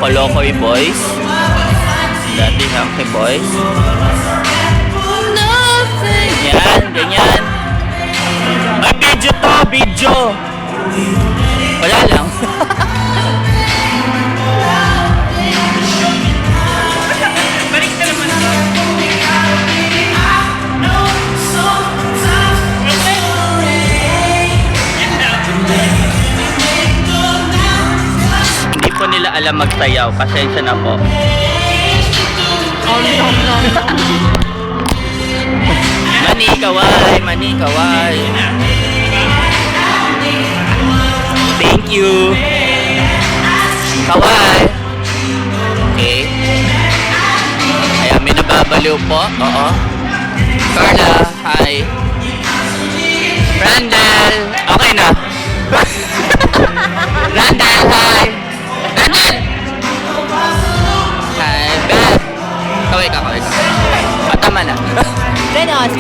Kolokoy Boys. Dati Hunky Boys. Yan, ganyan. Ay, video to, video. Wala lang. Hindi po nila alam magsayaw. Pasensya na po. Mani kaway, mani kaway. Thank you. Kaway. Okay. Ayan, may nababaliw po. Oo. Carla, hi. Randall. Okay na. Randall, hi. Randall. Hi, Beth. Kaway ka, kaway ka. Tama na. Ganos.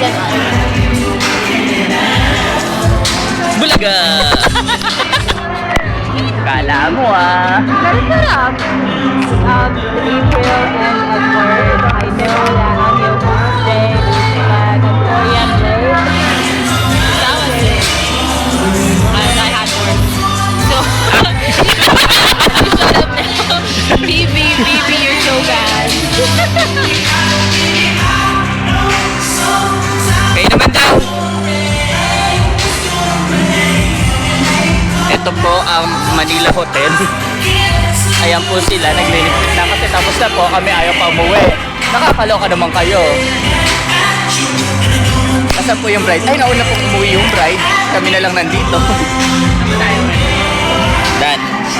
Bulaga! Kala mo ah. Very sarap. April and Edward, I know that on your birthday, there's like a Korean lake. That was it. I had more. So, you shut up now. BB, you're so bad. Kayo naman daw. Ito po ang Manila Hotel. Ayan po sila, nagliligpit na kasi tapos na po kami ayaw pa umuwi. Nakakaloka naman kayo. Nasaan po yung bride? Ay, nauna po umuwi yung bride. Kami na lang nandito.